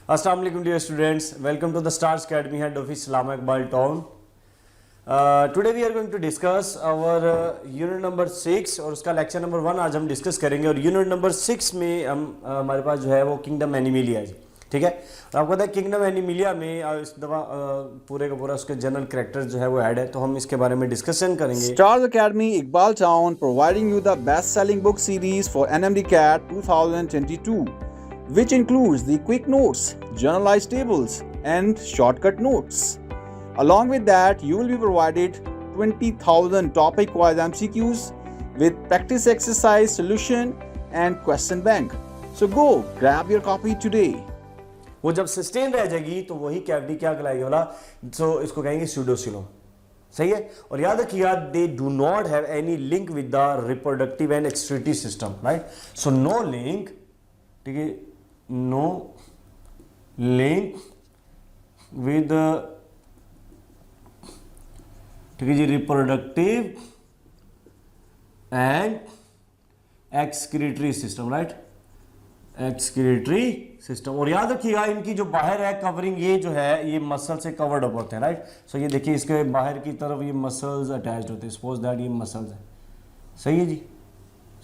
अस्सलाम वालेकुम dear students, welcome to the stars academy head office इस्लामा Iqbal town. Today we are going to discuss our unit number 6 और उसका lecture number 1 आज हम डिस्कस करेंगे। और यूनिट नंबर 6 में हम हमारे पास जो है वो किंगडम एनिमिलिया है, ठीक है। और आपको पता है किंगडम एनिमिलिया में इस दफ़ा पूरे का पूरा उसके जनरल कैरेक्टर जो है वो ऐड है, तो हम इसके बारे में डिस्कशन करेंगे। Stars Academy Iqbal Town providing you the best-selling book series for NMD CAT 2022, which includes the quick notes, generalized tables, and shortcut notes. Along with that, you will be provided 20,000 topic-wise MCQs with practice exercise, solution, and question bank. So go grab your copy today. वो जब sustain रह जाएगी तो वही cavity क्या कहलाएगी वाला, तो इसको कहेंगे स्यूडोसिलोम, सही है। और याद रखिएगा they do not have any link with the reproductive and excretory system, right. So no link, ठीक है, नो लिंक विद, ठीक है जी, reproductive and excretory system, right, excretory system. और याद रखिएगा इनकी जो बाहर है कवरिंग, ये जो है ये मसल से कवर्ड अप होते हैं, राइट। सो ये देखिए इसके बाहर की तरफ ये मसल्स अटैच्ड होते हैं, सपोज दैट ये मसल्स है, सही है जी।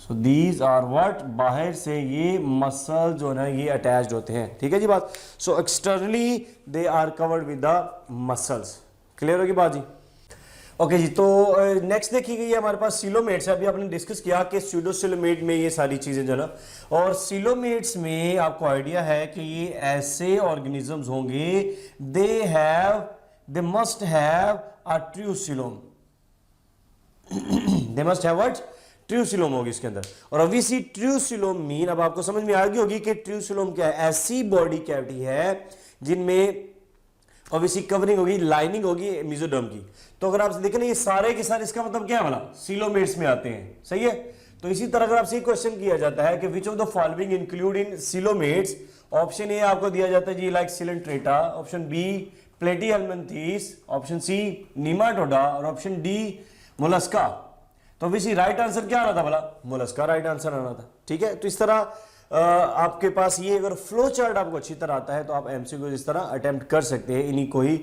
सो दीज आर व्हाट, बाहर से ये मसल जो है ये अटैच्ड होते हैं, ठीक है जी बात। So externally they are covered with the muscles. Clear होगी बात जी। ओके जी, तो नेक्स्ट देखी गई है हमारे पास सीलोमेट्स है। अभी आपने डिस्कस किया कि स्यूडोसिलोमेट में ये सारी चीजें जो है ना, और सीलोमेट्स में आपको आइडिया है कि ये ऐसे ऑर्गेनिजम्स होंगे, they must have a ट्रूसिलोम, they must have what, ट्रूसिलोम होगी इसके अंदर। और ऑब्वियसली ट्रूसिलोम मीन, अब आपको समझ में आ गई होगी कि ट्रूसिलोम क्या है। ऐसी बॉडी कैविटी है जिनमें ऑब्वियसली कवरिंग होगी, लाइनिंग होगी मेसोडर्म की। तो अगर आप देखें ना ये सारे के सारे, इसका मतलब क्या है वाला, सीलोमेट्स में आते हैं, सही है। तो इसी तरह अगर आपसे क्वेश्चन किया जाता है कि which of the following include in coelomates, option A आपको दिया जाता है जी like coelenterata, option B platyhelminthes, option C nematoda, और ऑप्शन डी मोलस्का। तो ऑब्वियसली राइट आंसर क्या आना था वाला, मोलस्का राइट आंसर आना था, ठीक है। तो इस तरह आपके पास ये अगर फ्लो चार्ट आपको अच्छी तरह आता है तो आप एमसीक्यू इस तरह अटेम्प्ट कर सकते हैं, इन्हीं को ही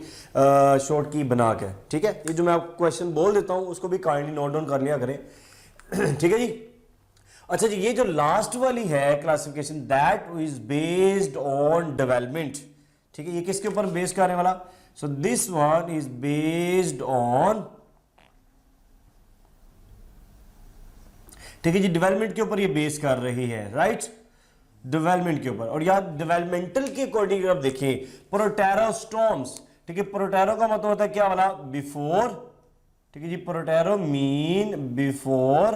शॉर्ट की बना के, ठीक है। ये जो मैं आपको क्वेश्चन बोल देता हूं उसको भी काइंडली नोट डाउन कर लिया करें, ठीक है जी। अच्छा जी, ये जो लास्ट वाली है classification, that is based on development, ठीक है। ये किसके ऊपर बेस्ड करने वाला, so this one is based on, ठीक है जी, डेवलपमेंट के ऊपर ये बेस कर रही है, राइट, डेवलपमेंट के ऊपर। और यार डेवलपमेंटल के अकॉर्डिंग आप देखिए प्रोटेरोस्टोम्स, ठीक है, प्रोटेरो का मतलब होता है क्या वाला, बिफोर, ठीक है जी, प्रोटेरो मीन बिफोर।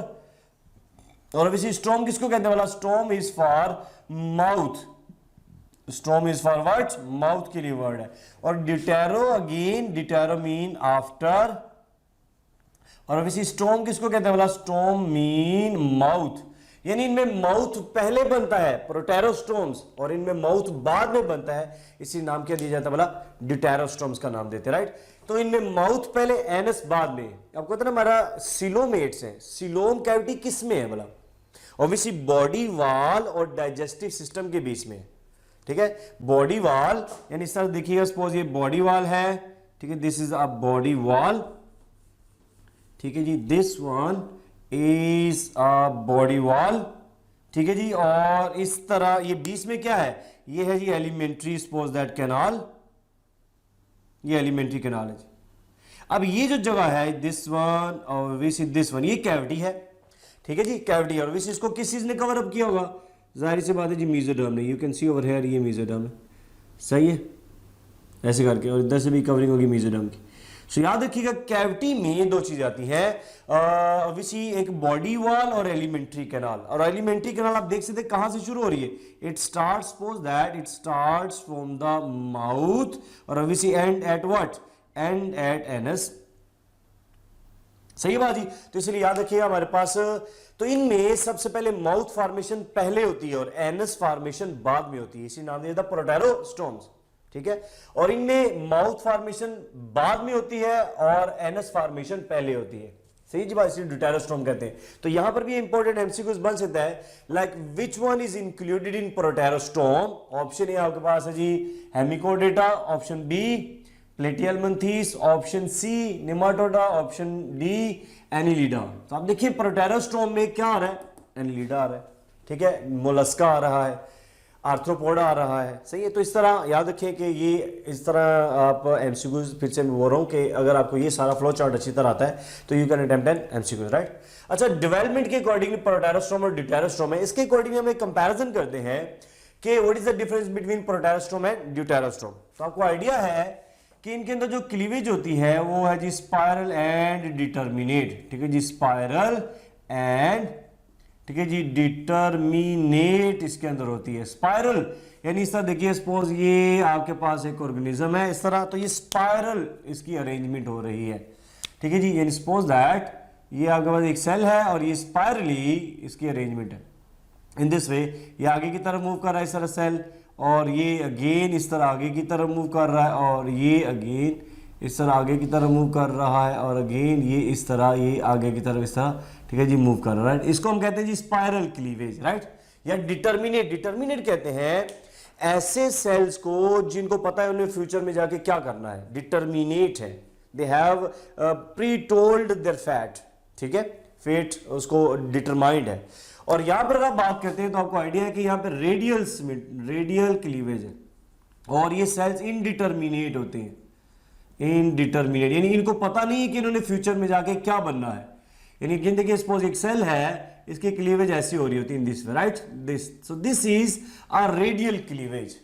और अभी स्टोम किसको कहते हैं वाला, stome is for mouth, stome is for what, mouth के लिए वर्ड है। और deutero again, deutero mean after. और अभी स्टोम किसको कहते हैं वाला, स्टोम मीन माउथ, यानी इनमें माउथ पहले बनता है प्रोटेरोस्टोम्स और इनमें माउथ बाद में बनता है, इसी नाम क्या दिया जाता है बोला, डिटेरोस्टोम्स का नाम देते हैं, राइट। तो इनमें माउथ पहले, एनस बाद में। आपको पता है ना हमारा सीलोमेट्स है, सीलोम कैविटी किस में है बोला, ऑब्वियसली बॉडी वॉल और डाइजेस्टिव सिस्टम के बीच में, ठीक है। बॉडी वॉल यानी इस तरह देखिएगा, सपोज ये बॉडी वॉल है, ठीक है, this is a body wall, ठीक है जी, this one is a body wall, ठीक है जी। और इस तरह ये बीच में क्या है, ये है जी एलिमेंट्री, सपोज दैट कैनाल, ये एलिमेंट्री कैनाल है जी। अब ये जो जगह है दिस वन और दिस वन, ये कैविटी है, ठीक है जी, कैविटी है। और इसको किस चीज ने कवर अप किया होगा, जाहिर सी बात है जी मेसोडर्म ने, you can see over here, ये मेसोडर्म है, सही है, ऐसे करके। और इधर से भी कवरिंग होगी मेसोडर्म की। सो याद रखिएगा कैविटी में दो चीजें आती हैं, ऑब्वियसली एक बॉडी वॉल और एलिमेंट्री कैनाल। और एलिमेंट्री कैनाल आप देख सकते हैं कहां से शुरू हो रही है, it starts, suppose that it starts from the mouth और obviously end at what, end at anus, सही बात जी। तो इसलिए याद रखिएगा हमारे पास, तो इनमें सबसे पहले माउथ फॉर्मेशन पहले होती है और एनस फॉर्मेशन बाद में होती है, इसी नाम दिया था प्रोटेरोस्टोम्स, ठीक है। और इनमें माउथ फॉर्मेशन बाद में होती है और एनस फॉर्मेशन पहले होती है, सही जी बात, इसलिए ड्यूटेरोस्टोम कहते हैं। तो यहां पर भी इंपॉर्टेंट एमसीक्यूज बन सकता है, like which one is included in protostome. Option A आपके पास है जी hemichordata, option B platyhelminthes, option C nematoda, option D annelida. तो आप देखिए प्रोटेरोस्टोम में क्या आ रहा है, एनिलिडा आ रहा है, ठीक है, मोलस्का आ रहा है, आर्थ्रोपोडा आ रहा है, सही है। तो इस तरह याद रखें कि ये इस तरह आप एमसीक्यूज, फिर से मैं बोल रहा हूँ कि अगर आपको ये सारा फ्लो चार्ट अच्छी तरह आता है तो you can attempt an MCQs, right. अच्छा, डेवलपमेंट के अकॉर्डिंग प्रोटेरोस्टोम और ड्यूटेरोस्टोम है, इसके अकॉर्डिंग हम एक कंपैरिजन करते हैं कि what is the difference between protostome and deuterostome. तो आपको आइडिया है कि इनके अंदर जो क्लीवेज होती है वो है जी स्पाइरल एंड डिटर्मिनेट, ठीक है जी, स्पाइरल एंड, ठीक है जी, डिटर्मिनेट इसके अंदर होती है। स्पाइरल यानी इस तरह देखिए, सपोज ये आपके पास एक ऑर्गेनिज्म है इस तरह, तो ये स्पाइरल इसकी अरेंजमेंट हो रही है, ठीक है जी। यानी सपोज दैट ये आपके पास एक सेल है और ये स्पाइरली इसकी अरेंजमेंट है इन दिस वे। ये आगे की तरफ मूव कर रहा है इस तरह सेल, और ये अगेन इस तरह आगे की तरफ मूव कर रहा है, और ये अगेन इस तरह आगे की तरफ मूव कर रहा है, और अगेन ये इस तरह ये आगे की तरफ इस तरह, ठीक है जी, मूव कर रहा है, राइट। इसको हम कहते हैं जी स्पाइरल क्लीवेज, राइट, या डिटर्मिनेट। डिटर्मिनेट कहते हैं ऐसे सेल्स को जिनको पता है उन्हें फ्यूचर में जाके क्या करना है, डिटर्मिनेट है, they have pretold their fate, ठीक है, फेट उसको डिटरमाइंड है। और यहां पर अगर बात करते हैं तो आपको आइडिया है कि यहां पे रेडियल क्लीवेज है, और ये सेल्स इनडिटर्मिनेट होते हैं, इनडिटर्मिनेट यानी इनको पता नहीं है कि इन्होंने फ्यूचर में जाके क्या बनना है। यानी कि देखिए सपोज एक सेल है, इसकी क्लीवेज ऐसी हो रही होती है in this way, right, this, so this is a radial cleavage,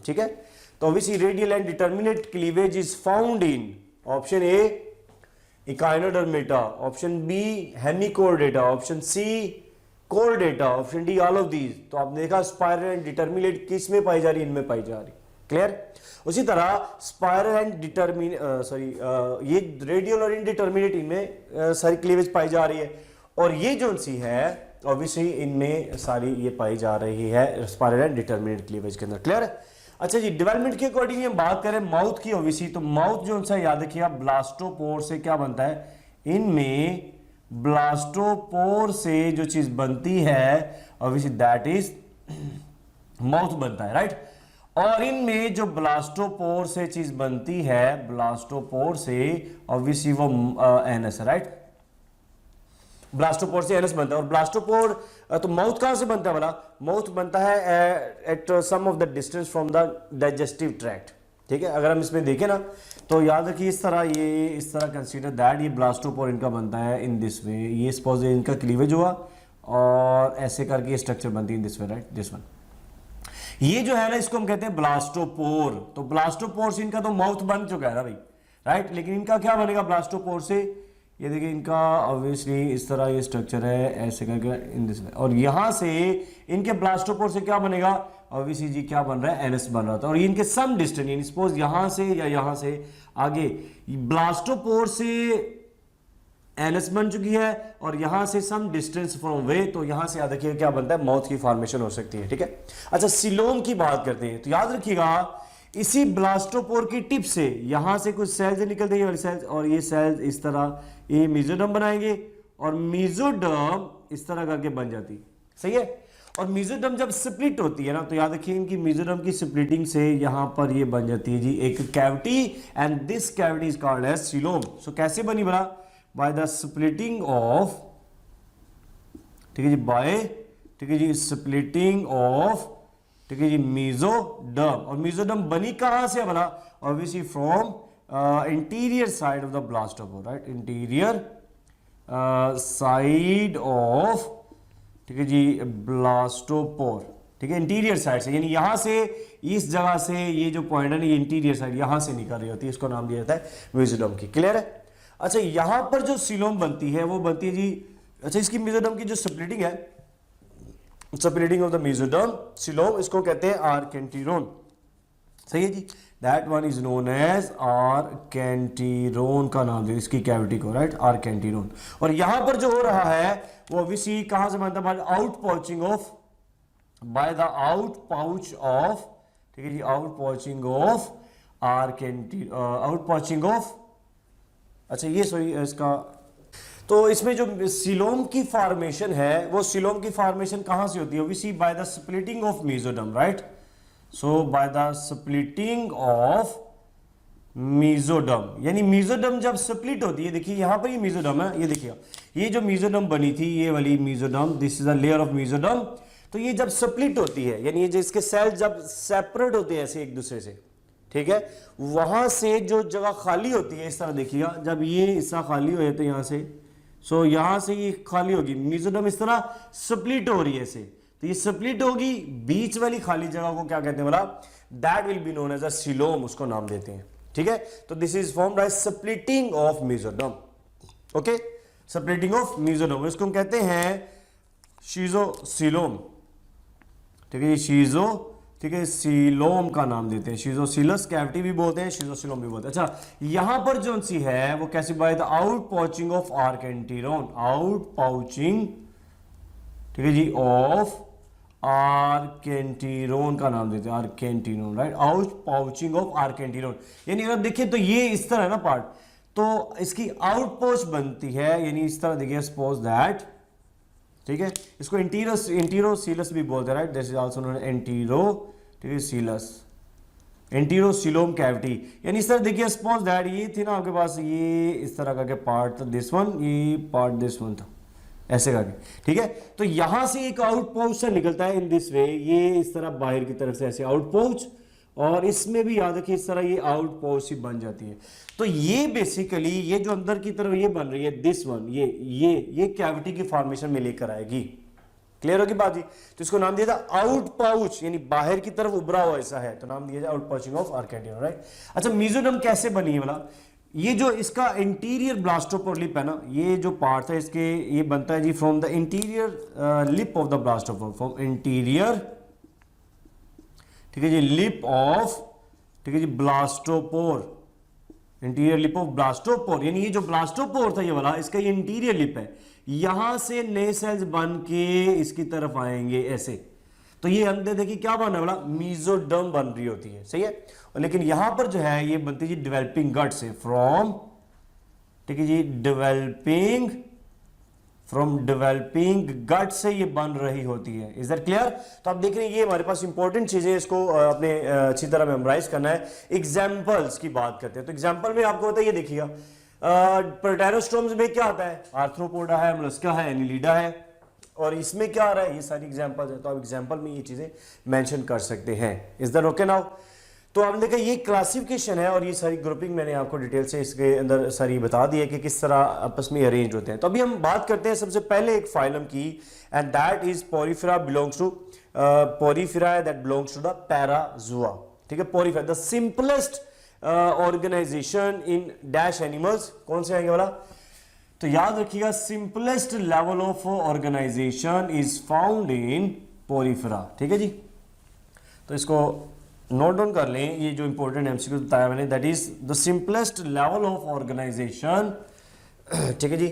ठीक है। तो obviously radial and determinate cleavage is found in option A echinodermata, option B hemichordata, option C chordata, option D all of these. तो आपने देखा spiral and determinate किस में पाई जा रही है, इनमें पाई जा रही, क्लियर। उसी तरह स्पाइरल एंड ये रेडियल और इनडिटर्मिनेट इनमें सारी क्लीवेज पाई जा रही है, और ये जो सी है ऑब्वियसली इनमें सारी ये पाई जा रही है स्पाइरल एंड डिटर्मिनेट क्लीवेज के अंदर, क्लियर है। अच्छा जी, डेवलपमेंट के अकॉर्डिंग हम बात करें माउथ की, ऑब्वियसली तो माउथ जो सा याद रखिएगा ब्लास्टोपोर से क्या बनता है, इनमें ब्लास्टोपोर से जो चीज बनती है ऑब्वियसली दैट इज माउथ बनता है, राइट। और इनमें जो ब्लास्टोपोर से चीज बनती है, ब्लास्टोपोर से ऑब्वियसली वो एनस है, राइट, ब्लास्टोपोर से एनस बनता है। और ब्लास्टोपोर तो माउथ कहां से बनता है वाला, माउथ बनता है at some of the distance from the digestive tract, ठीक है। अगर हम इसमें देखें ना तो याद रखिए इस तरह, ये इस तरह कंसीडर दैट ये ब्लास्टोपोर इनका बनता है इन दिस वे, ये सपोज इनका क्लीवेज हुआ और ऐसे करके ये स्ट्रक्चर बनती है in this way, right, this one. ये जो है ना इसको हम कहते हैं ब्लास्टोपोर। तो ब्लास्टोपोर से इनका तो माउथ बन चुका है ना भाई, राइट, लेकिन इनका क्या बनेगा ब्लास्टोपोर से, ये देखिए इनका ऑब्वियसली इस तरह ये स्ट्रक्चर है ऐसे करके इन दिस वे, और यहां से इनके ब्लास्टोपोर से क्या बनेगा, ऑब्वियसली जी क्या बन रहा है, एनस बन रहा था। और ये इनके सम डिस्टेंस यानी सपोज यहां से या यहां से आगे ब्लास्टोपोर से एनस बन चुकी है, और यहां से सम डिस्टेंस फ्रॉम वे, तो यहां से याद रखिएगा क्या बनता है, माउथ की फॉर्मेशन हो सकती है, ठीक है। अच्छा, सिलोम की बात करते हैं तो याद रखिएगा इसी ब्लास्टोपोर की टिप से यहां से कुछ सेल्स निकलते हैं, सेल्स, और ये सेल्स इस तरह ये मेसोडर्म बनाएंगे, और मेसोडर्म इस तरह करके बन जाती है, सही है। और मेसोडर्म जब स्प्लिट होती है ना तो याद रखिए इनकी मेसोडर्म की स्प्लिटिंग से यहां पर ये बन जाती है जी एक cavity, and this cavity is called as coelom. So कैसे बनी बना, बाय द स्प्लिटिंग ऑफ, ठीक है जी, बाय, ठीक है जी, स्प्लिटिंग ऑफ, ठीक है जी, मेसोडर्म। और मेसोडर्म बनी कहां से बना, obviously from interior side of the blastopore, right, interior side of, ठीक है जी, ब्लास्टोपोर, ठीक है, इंटीरियर साइड से, यानी यहां से इस जगह से ये जो पॉइंट है ना ये इंटीरियर साइड यहां से निकल रही होती है, इसको नाम दिया जाता है मेसोडर्म की, क्लियर है। अच्छा, यहां पर जो सिलोम बनती है वो बनती है जी, अच्छा इसकी मेसोडर्म की जो स्प्लिटिंग है, splitting of the mesoderm coelom, इसको कहते हैं आर्केंटीरोन, सही है जी, that one is known as archenteron का नाम दिया इसकी कैविटी को, राइट, आर्केंटीरोन। और यहां पर जो हो रहा है वो ऑब्वियसली कहां से बनता है, out pouching of, by the out pouch of, ठीक है जी, out pouching of out pouching of, अच्छा ये सॉरी इसका तो इसमें जो सीलोम की फॉर्मेशन है, वो सीलोम की फॉर्मेशन कहां से होती है? We see by the splitting of mesoderm, right? So by the splitting of mesoderm, यानी मेसोडर्म जब स्प्लिट होती है, देखिए यहां पर ये मेसोडर्म है, ये देखिए ये जो मेसोडर्म बनी थी, ये वाली mesoderm, this is a layer of mesoderm. तो ये जब स्प्लिट होती है, यानी ये जिसके सेल जब सेपरेट होते हैं ऐसे एक दूसरे से, ठीक है, वहां से जो जगह खाली होती है, इस तरह देखिएगा, जब ये हिस्सा खाली हो जाए तो यहां से, सो यहां से ये खाली होगी, मेसोडर्म इस तरह स्प्लिट हो रही है ऐसे, तो ये स्प्लिट होगी, बीच वाली खाली जगह को क्या कहते हैं बोला? That will be known as a coelom, उसको नाम देते हैं, ठीक है। तो this is formed by splitting of mesoderm, okay, splitting of mesoderm, इसको हम कहते हैं शीजोसीलोम, ठीक है, शीजो, ठीक है, सीलोम का नाम देते हैं, शीजोसीलस कैविटी भी बोलते हैं, शीजोसीलोम भी बोलते हैं। अच्छा, यहां पर जो सी है वो कैसे? By the out pouching of archenteron, out pouching, ठीक है जी, ऑफ आर्केंटीरोन का नाम देते हैं, archenteron, right, out pouching of archenteron. यानी अगर देखें तो ये इस तरह है ना पार्ट, तो इसकी आउट पाउच बनती है, यानी इस तरह देखिए, सपोज दैट, ठीक है, इसको एंटीरोसीलस भी बोलते हैं, right, this is also known antero, ठीक है, सीलस, एंटीरोसीलोम कैविटी, यानी इस तरह देखिए, सपोज दैट ये थी ना आपके पास, ये इस तरह का पार्ट, दिस वन, ये पार्ट दिस वन था, ऐसे करके, ठीक है। तो यहां से एक आउट पाउच से निकलता है इन दिस वे, ये इस तरह बाहर की तरफ से ऐसे आउट पाउच, और इसमें भी याद रखिए इस तरह ये आउट पाउच ही बन जाती है। तो ये बेसिकली ये जो अंदर की तरफ ये बन रही है, दिस वन, ये कैविटी की फॉर्मेशन में लेकर आएगी। क्लियर होगी बात जी? तो इसको नाम दिया था आउट पाउच, यानी बाहर की तरफ उभरा हुआ ऐसा है, तो नाम दिया जाए आउट पाउचिंग ऑफ आर्केंटीरोन, राइट। अच्छा, मेसोडर्म कैसे बनी है वाला? ये जो इसका इंटीरियर ब्लास्टोपोर लिप है ना, ये जो पार्ट है इसके, ये बनता है जी from the interior lip of the blastopore, from interior, ठीक है जी, लिप ऑफ, ठीक है जी, blastopore, interior lip of blastopore, यानी ये जो ब्लास्टोपोर था ये वाला, इसका ये इंटीरियर लिप है, यहां से नए सेल्स बन के इसकी तरफ आएंगे ऐसे, तो ये अंदर देखिए क्या बनने वाला? मेसोडर्म बन रही होती है, सही है। और लेकिन यहां पर जो है ये बनती है जी डेवलपिंग गट से, फ्रॉम, ठीक है जी, डेवलपिंग, फ्रॉम डेवलपिंग गट से ये बन रही होती है। Is that clear? तो आप देख रहे हैं ये हमारे पास इंपॉर्टेंट चीजें, इसको अपने अच्छी तरह मेमोराइज करना है। एग्जाम्पल्स की बात करते हैं, तो एग्जाम्पल में आपको होता है, ये देखिएगा, प्रोटेरोस्टोम्स में क्या आता है? आर्थ्रोपोडा है, मोलस्का है, एनिलिडा है, और इसमें क्या आ रहा है? ये सारी एग्जाम्पल्स है, तो आप एग्जाम्पल में ये चीजें मेंशन कर सकते हैं। Is that okay now? तो आपने देखा ये क्लासिफिकेशन है, और ये सारी ग्रुपिंग मैंने आपको डिटेल से इसके अंदर सारी बता दी है कि किस तरह आपस में अरेंज होते हैं। तो अभी हम बात करते हैं सबसे पहले एक फाइलम की, and that is Porifera, belongs to Porifera, that belongs to the Parazoa, ठीक है। Porifera the simplest organisation in dash animals, कौन से आएंगे वाला? तो याद रखिएगा, simplest level of organisation is found in Porifera, ठीक है जी। तो इसको नोट डाउन कर लें, ये जो इंपॉर्टेंट एमसीक्यू बताया मैंने, that is the simplest level of organisation, ठीक है जी,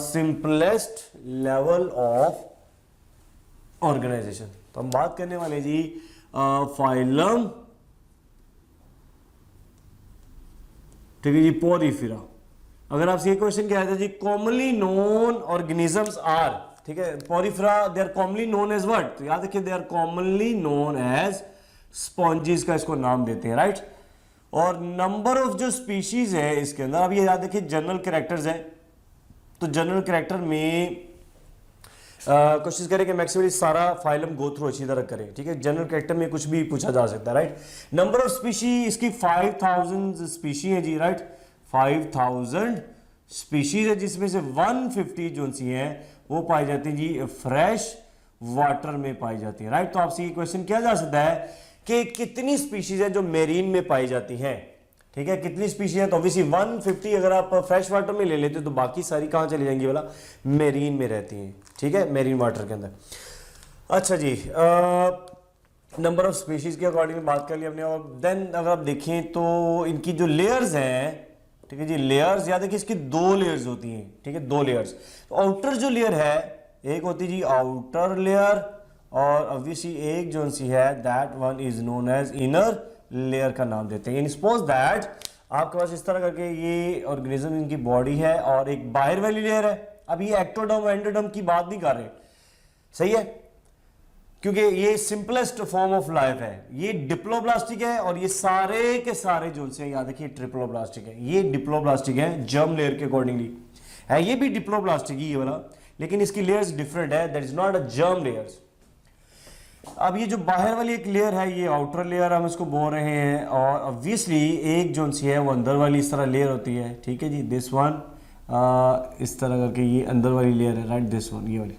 सिंपलेस्ट लेवल ऑफ ऑर्गेनाइजेशन। तो हम बात करने वाले जी फाइलम, ठीक है जी, पोरिफेरा। अगर आपसे ये क्वेश्चन क्या है जी, कॉमनली नोन ऑर्गेनिजम्स आर, ठीक है, porifera, they are commonly known as what? तो याद रखिए, they are commonly known as sponges का इसको नाम देते हैं, राइट। और नंबर ऑफ जो स्पीशीज है इसके अंदर, अब ये याद रखिए जनरल कैरेक्टर्स है, तो जनरल कैरेक्टर में कोशिश करें कि मैक्सिमम सारा फाइलम गो थ्रू अच्छी तरह करें, ठीक है। जनरल कैरेक्टर में कुछ भी पूछा जा सकता है, राइट। नंबर ऑफ स्पीशी इसकी 5000 स्पीशी है जी, राइट, 5000 स्पीशीज है, जिसमें से 150 जो सी है वो पाई जाती है जी फ्रेश वाटर में पाई जाती है, राइट। तो आपसे ये क्वेश्चन किया जा सकता है कि कितनी स्पीशीज है जो मेरीन में पाई जाती हैं, ठीक है, कितनी स्पीशीज है? तो ऑब्वियसली 150 अगर आप फ्रेश वाटर में ले लेते तो बाकी सारी कहां चली जाएंगी वाला? मेरीन में रहती हैं, ठीक है, मेरीन वाटर के अंदर। अच्छा जी, नंबर ऑफ स्पीशीज के अकॉर्डिंग बात कर ली हमने। और देन अगर आप देखें तो इनकी जो लेयर्स हैं, ठीक है जी, लेयर्स याद है कि इसकी 2 लेयर्स होती हैं, ठीक है, 2 लेयर्स। तो आउटर जो लेयर है एक होती जी आउटर लेयर, और ऑब्वियसली एक जो सी है that one is known as inner layer का नाम देते हैं। सपोज दैट आपके पास इस तरह करके ये ऑर्गेनिज्म इनकी बॉडी है और एक बाहर वाली लेयर है। अब ये एक्टोडर्म एंडोडर्म की बात नहीं कर रहे, सही है, क्योंकि ये सिंपलेस्ट फॉर्म ऑफ लाइफ है। ये डिप्लोब्लास्टिक है और ये सारे के सारे जो से याद रखिए ट्रिप्लोब्लास्टिक है। ये डिप्लोब्लास्टिक है जर्म लेयर के अकॉर्डिंगली है, ये भी डिप्लोब्लास्टिक ही ये वाला, लेकिन इसकी लेयर्स डिफरेंट है, that is not a germ layers. अब ये जो बाहर वाली एक लेयर है ये आउटर लेयर हम इसको बोल रहे हैं, और ऑब्वियसली एक जो सी है वो अंदर वाली इस तरह लेयर होती है, ठीक है जी, दिस वन इस तरह करके ये अंदर वाली लेयर है, राइट, दिस वन ये वाली,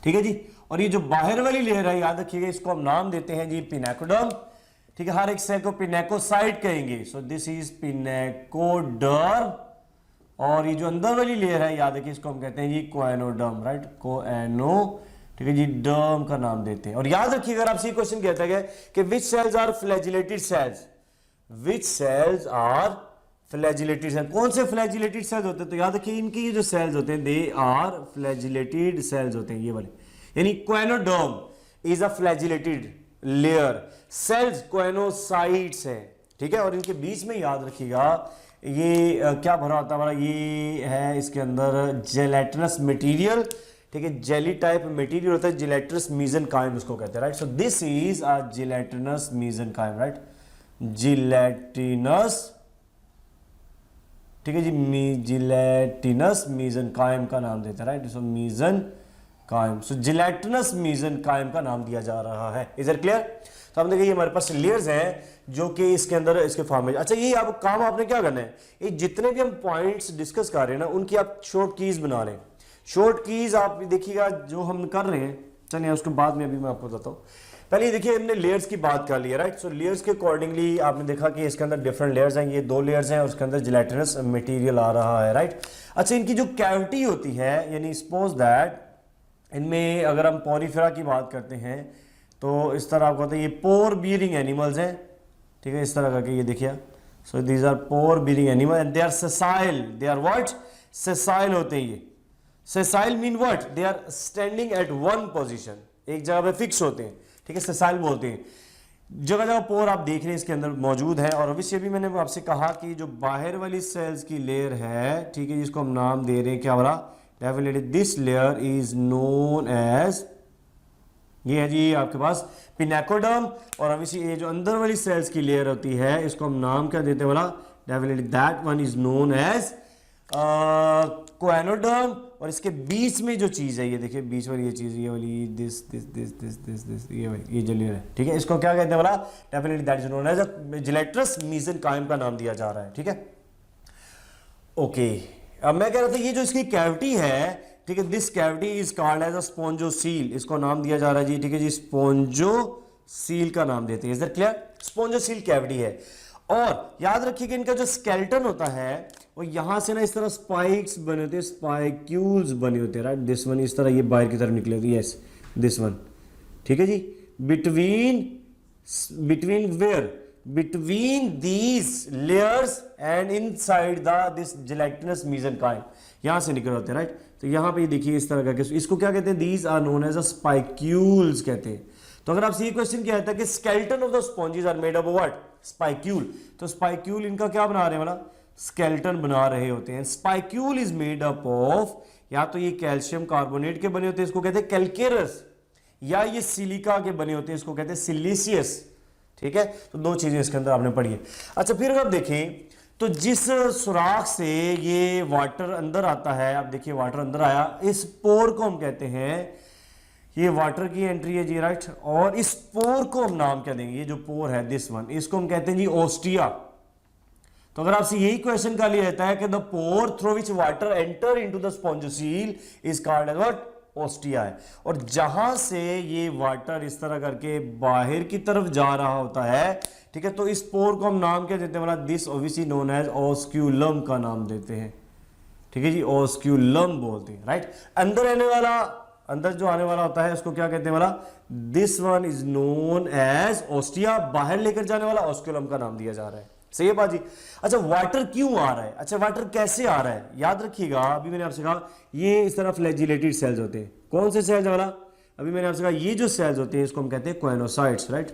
ठीक है जी। और ये जो बाहर वाली लेयर है याद रखिएगा इसको हम नाम देते हैं जी पिनेकोडर्म, ठीक है, हर एक सेल को पिनेकोसाइट कहेंगे, सो दिस इज पिनेकोडर्म। और ये जो अंदर वाली लेयर है याद रखिए इसको हम कहते हैं जी कोएनोडर्म, राइट, कोएनो, ठीक है जी, डर्म का नाम देते हैं। और याद रखिए अगर आपसे क्वेश्चन कहता है कि which cells are flagellated cells, which cells are flagellated cells, कौन से फ्लैजिलेटेड सेल्स होते हैं, तो याद रखिए इनके ये जो सेल्स होते हैं दे आर फ्लैजिलेटेड सेल्स होते हैं, ये वाले, यानी choanoderm is a flagellated layer, cells choanocytes है, ठीक है। और इनके बीच में याद रखिएगा ये क्या भरा होता है हमारा, ये है इसके अंदर जेलेटिनस मटेरियल, ठीक है, जेली टाइप मटेरियल होता है, जिलेटिनस मेसेनकाइम उसको कहते हैं, right. So this is a gelatinous mesenchyme, right, gelatinous, ठीक है जी, जिलेटिनस मेसेनकाइम का नाम देता है, राइट, सो मेसेनकाइम, सो जिलेटिनस मेसेनकाइम का नाम दिया जा रहा है। Is it clear? तो हम देखिए हमारे पास लेयर्स हैं जो कि इसके अंदर इसके फॉर्म में। अच्छा, ये आप काम आपने क्या करना है, ये जितने भी हम पॉइंट्स डिस्कस कर रहे हैं ना उनकी आप शॉर्ट कीज बना लें। शॉर्ट कीज आप देखिएगा जो हम कर रहे हैं, चलिए उसके बाद में अभी मैं आपको बताता हूँ। पहले देखिए हमने लेयर्स की बात कर ली है, राइट। सो लेयर्स के अकॉर्डिंगली आपने देखा कि इसके अंदर डिफरेंट लेयर्स हैं, ये 2 लेयर्स हैं और उसके अंदर जिलेटिनस मटेरियल आ रहा है, राइट। अच्छा, इनकी जो कैविटी होती है, यानी सपोज दैट इनमें अगर हम पॉलीफेरा की बात करते हैं तो इस तरह आपको होता है, ये पोर बियरिंग एनिमल्स हैं, ठीक है, इस तरह करके ये देखिए, so these are pore bearing animal and they are sessile, they are what, sessile होते हैं ये। Sessile mean what, they are standing at one position, एक जगह पे फिक्स होते हैं, ठीक है, सेसाइल बोलते हैं। जगह जगह पोर आप देख रहे हैं इसके अंदर मौजूद है। और अवश्य भी मैंने आपसे कहा कि जो बाहर वाली सेल्स की लेयर है, ठीक है, जिसको हम नाम दे रहे हैं क्या वाला, definitely this layer is known as, ये है जी आपके पास पिनेकोडर्म। और अवश्य ये जो अंदर वाली सेल्स की लेयर होती है इसको हम नाम क्या देते हैं वाला, definitely that one is known as choanoderm. और इसके बीच में जो चीज है ये देखिए, बीच वाली ये चीज, ये वाली this this this this this this ये जो लेयर है, ठीक है, इसको क्या कहते हैं वाला, definitely that is known as gelatinous mesenchyme का नाम दिया जा रहा है, ठीक है, ओके। अब मैं कह रहा था ये जो इसकी कैविटी है, ठीक है, this cavity is called as a spongocoel, इसको नाम दिया जा रहा है जी, ठीक है जी, स्पोंजोसील का नाम देते हैं। Is that clear? स्पोंजोसील कैविटी है। और याद रखिए कि इनका जो स्केलेटन होता है वो यहां से ना इस तरह स्पाइक्स बने होते हैं, स्पाइक्यूल्स बने होते हैं, राइट, दिस वन इस तरह ये बाहर की तरफ निकले होते हैं, यस दिस वन, ठीक है जी, between where, between these layers and inside the this gelatinous mesenchyme, यहां से निकल होते हैं, राइट। तो यहां पे देखिए इस तरह का, इसको क्या कहते हैं, these are known as a spicules कहते हैं। तो अगर आपसे ये क्वेश्चन किया जाता है कि skeleton of the sponges are made up of what, spicule, तो spicule इनका क्या बना रहे हैं वाला, skeleton बना रहे होते हैं। spicule is made up of, या तो ये कैल्शियम कार्बोनेट के बने होते हैं, इसको कहते हैं कैल्केरस, या ये सिलिका के बने होते हैं, इसको कहते हैं सिलिशियस, ठीक है। तो 2 चीजें इसके अंदर आपने पढ़ी है। अच्छा, फिर अगर देखें तो जिस सुराख से ये वाटर अंदर आता है, आप देखिए वाटर अंदर आया, इस पोर को हम कहते हैं, ये वाटर की एंट्री है जी, राइट। और इस पोर को हम नाम क्या देंगे, ये जो पोर है दिस वन, इसको हम कहते हैं जी ओस्टिया। तो अगर आपसे यही क्वेश्चन का लिया जाता है कि the pore through which water enter into the spongocoel is called as what, ostia है। और जहां से ये वाटर इस तरह करके बाहर की तरफ जा रहा होता है, ठीक है, तो इस पोर को हम नाम क्या देते हैं वाला, दिस ओविसी नोन एज ओस्क्यूलम का नाम देते हैं, ठीक है जी, ओस्क्यूलम बोलते हैं, राइट। अंदर आने वाला, अंदर जो आने वाला होता है उसको क्या कहते हैं वाला, this one is known as ostia, बाहर लेकर जाने वाला ओस्क्यूलम का नाम दिया जा रहा है, सही है बाजी। अच्छा, वाटर क्यों आ रहा है, अच्छा वाटर कैसे आ रहा है, याद रखिएगा अभी मैंने आपसे कहा ये इस तरह फ्लैजिलेटेड सेल्स होते हैं। कौन से सेल्स वाला, अभी मैंने आपसे कहा ये जो सेल्स होते हैं इसको हम कहते हैं कोएनोसाइट्स, राइट,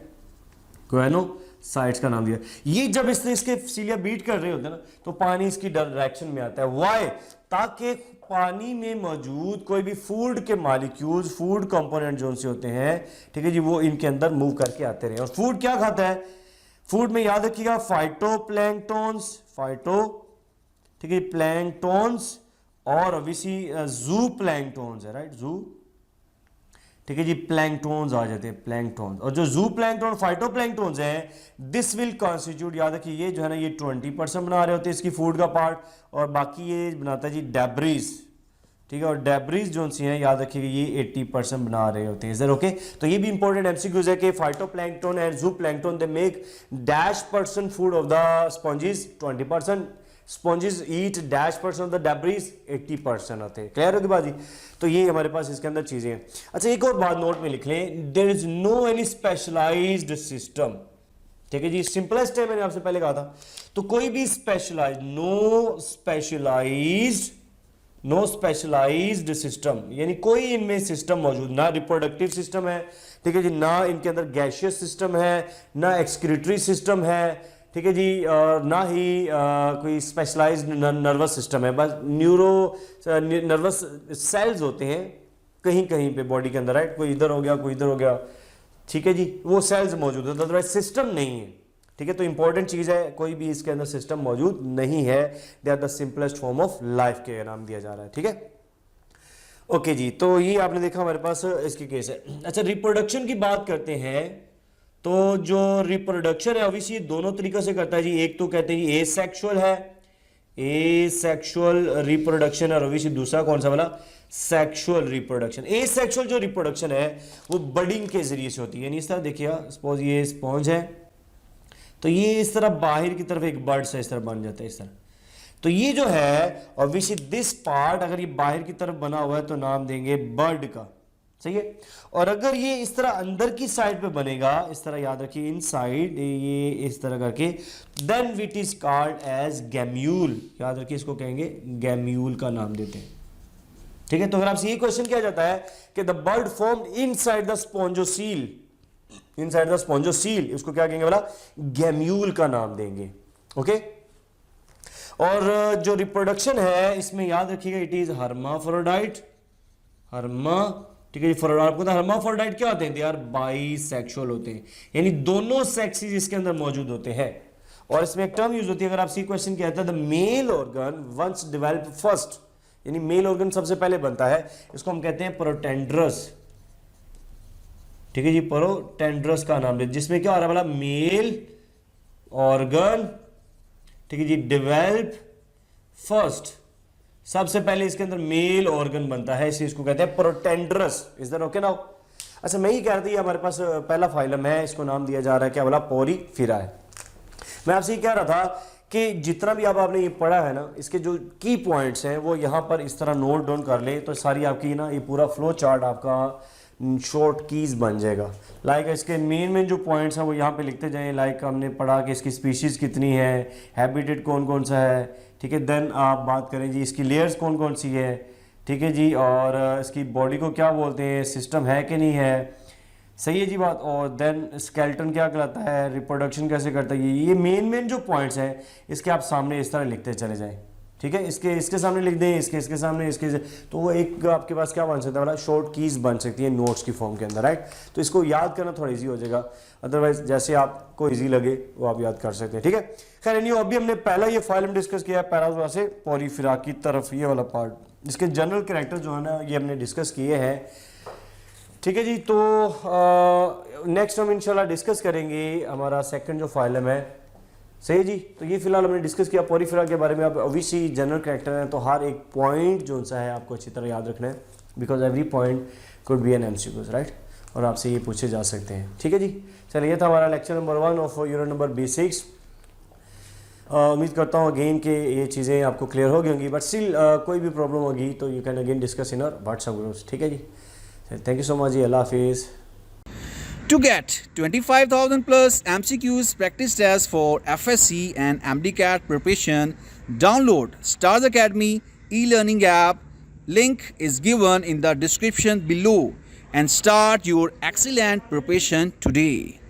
कोएनोसाइट्स। साइड्स का नाम दिया। ये जब इसके सीलिया बीट कर रहे होते हैं ना तो पानी इसकी डायरेक्शन में आता है। व्हाई? ताकि पानी में मौजूद कोई भी फूड के मॉलिक्यूल्स, फूड कंपोनेंट जो से होते हैं, ठीक है जी, वो इनके अंदर मूव करके आते रहे। और फूड क्या खाता है? फूड में याद रखिएगा फाइटोप्लैंक्टन्स, ठीक है, प्लैंक्टन्स और ऑब्वियसली जू प्लैंक्टन्स है, राइट, जू, ठीक है जी, प्लैंक्टन्स आ जाते हैं, प्लैंक्टन्स। और जो जू प्लैंक्टन, फाइटोप्लैंक्टन्स हैं, दिस विल कॉन्स्टिट्यूट, याद रखिए ये जो है ना ये 20% बना रहे होते हैं इसकी फूड का पार्ट, और बाकी ये बनाता है जी डेब्रिज, ठीक है, और डेब्रिज जो सी हैं याद रखिएगा ये 80% बना रहे होते हैं। Is that okay? तो ये भी इंपॉर्टेंट एमसीक्यूज है कि फाइटोप्लैंक्टन एंड जू plankton they make -% food of the sponges, 20%, sponges eat -% of the debris, 80% होते हैं। क्लियर होगी बाजी? तो ये हमारे पास इसके अंदर चीजें हैं। अच्छा, एक और बात नोट में लिख लें, there is no any specialised system, ठीक है जी, सिंपलेस्ट है, मैंने आपसे पहले कहा था। तो कोई भी स्पेशलाइज्ड, नो स्पेशलाइज्ड सिस्टम, यानी कोई इनमें सिस्टम मौजूद, ना रिप्रोडक्टिव सिस्टम है, ठीक है जी, ना इनके अंदर गैशियस सिस्टम है, ना एक्सक्रीटरी सिस्टम है, ठीक है जी, ना ही कोई स्पेशलाइज्ड नर्वस सिस्टम है, बस नर्वस सेल्स होते हैं कहीं कहीं पे बॉडी के अंदर, राइट, कोई इधर हो गया, कोई इधर हो गया, ठीक है जी, वो सेल्स मौजूद है, अदरवाइज सिस्टम नहीं है, ठीक है। तो इंपॉर्टेंट चीज है, कोई भी इसके अंदर सिस्टम मौजूद नहीं है, they are the simplest form of life के नाम दिया जा रहा है, ठीक है। ओके जी, तो ये आपने देखा हमारे पास इसकी केस है। अच्छा, रिप्रोडक्शन की बात करते हैं, तो जो रिप्रोडक्शन है ऑब्वियसली ये दोनों तरीकों से करता है जी। एक तो कहते हैं ये एसेक्सुअल है, एसेक्सुअल रिप्रोडक्शन, और ऑब्वियसली दूसरा कौन सा वाला? Sexual reproduction. एसेक्सुअल जो रिप्रोडक्शन है वो बडिंग के जरिए से होती है, यानी इस तरह देखिए, सपोज ये स्पॉन्ज है, तो ये इस तरह बाहर की तरफ एक बर्ड से इस तरह बन जाता है, इस तरह। तो ये जो है ऑब्वियसली दिस पार्ट, अगर ये बाहर की तरफ बना हुआ है तो नाम देंगे बर्ड का, सही है। और अगर ये इस तरह अंदर की साइड पे बनेगा, इस तरह याद रखिए, इनसाइड ये इस तरह करके, then it is called as gemmule, याद रखिए, इसको कहेंगे गैम्यूल का नाम देते हैं, ठीक है। तो अगर आपसे ये क्वेश्चन किया जाता है कि the bird formed inside the spongocoel, inside the spongocoel, इसको क्या कहेंगे बोला? गैम्यूल का नाम देंगे, ओके। और जो रिप्रोडक्शन है इसमें याद रखिएगा, इट इज हर्माफ्रोडाइट, ठीक है जी, आपको पता है हर्माफ्रोडाइट क्या होते हैं? दे आर बाइसेक्सुअल होते हैं, यानी दोनों सेक्सेस इसके अंदर मौजूद होते हैं। और इसमें एक टर्म यूज होती है, अगर आपसे क्वेश्चन कहता है the male organ once develop first, यानी मेल ऑर्गन सबसे पहले बनता है, इसको हम कहते हैं प्रोटेंड्रस, ठीक है जी, प्रोटेंड्रस का नाम देते, जिसमें क्या हो रहा है बोला? मेल ऑर्गन, ठीक है जी, डेवलप फर्स्ट, सबसे पहले इसके अंदर मेल ऑर्गन बनता है, इसी इसको कहते हैं protandrous. Is that okay now? अच्छा, मैं ये कह रही थी, हमारे पास पहला फाइलम है, इसको नाम दिया जा रहा है क्या बोला? पोरीफेरा है। मैं आपसे ये कह रहा था कि जितना भी आपने ये पढ़ा है ना, इसके जो की पॉइंट्स हैं वो यहाँ पर इस तरह नोट डाउन कर ले, तो सारी आपकी ना ये पूरा फ्लो चार्ट आपका शॉर्ट कीज बन जाएगा। लाइक इसके मेन जो पॉइंट्स हैं वो यहाँ पे लिखते जाएं। लाइक हमने पढ़ा कि इसकी स्पीशीज कितनी है, हैबिटेट कौन कौन सा है, ठीक है। देन आप बात करें जी इसकी लेयर्स कौन कौन सी है, ठीक है जी, और इसकी बॉडी को क्या बोलते हैं, सिस्टम है कि नहीं है, सही है जी बात। और देन स्केलेटन क्या कहलाता है, रिप्रोडक्शन कैसे करता है, ये मेन जो पॉइंट्स हैं इसके आप सामने इस तरह लिखते चले जाएं, ठीक है। इसके सामने लिख दें, इसके सामने, तो वो एक आपके पास क्या बन सकता है, शॉर्ट कीज बन सकती है नोट्स की फॉर्म के अंदर, राइट। तो इसको याद करना थोड़ा इजी हो जाएगा, अदरवाइज जैसे आपको इजी लगे वो आप याद कर सकते हैं, ठीक है। खैर एनी, अभी हमने पहला ये फाइलम डिस्कस किया पैराजोआ से पोरीफेरा की तरफ, ये वाला पार्ट, इसके जनरल कैरेक्टर जो है ना ये हमने डिस्कस किए हैं, ठीक है जी। तो नेक्स्ट हम इंशाल्लाह डिस्कस करेंगे हमारा सेकंड जो फाइलम है, सही है जी। तो ये फिलहाल हमने डिस्कस किया पोरीफेरा के बारे में। अब ऑब्वियसली जनरल कैरेक्टर हैं तो हर एक पॉइंट जो सा है आपको अच्छी तरह याद रखना है, because every point could be an MCQs, right, और आपसे ये पूछे जा सकते हैं, ठीक है जी। चलिए, ये था हमारा lecture number 1 of unit number basics. उम्मीद करता हूँ अगेन कि ये चीज़ें आपको क्लियर हो गई होंगी, बट स्टिल कोई भी प्रॉब्लम होगी तो you can again discuss in our WhatsApp groups, ठीक है जी। थैंक यू सो मच जी, अल्लाह हाफिज़। To get 25,000 plus MCQs practice tests for FSC and MDCAT preparation, download Stars Academy e-learning app. Link is given in the description below and start your excellent preparation today.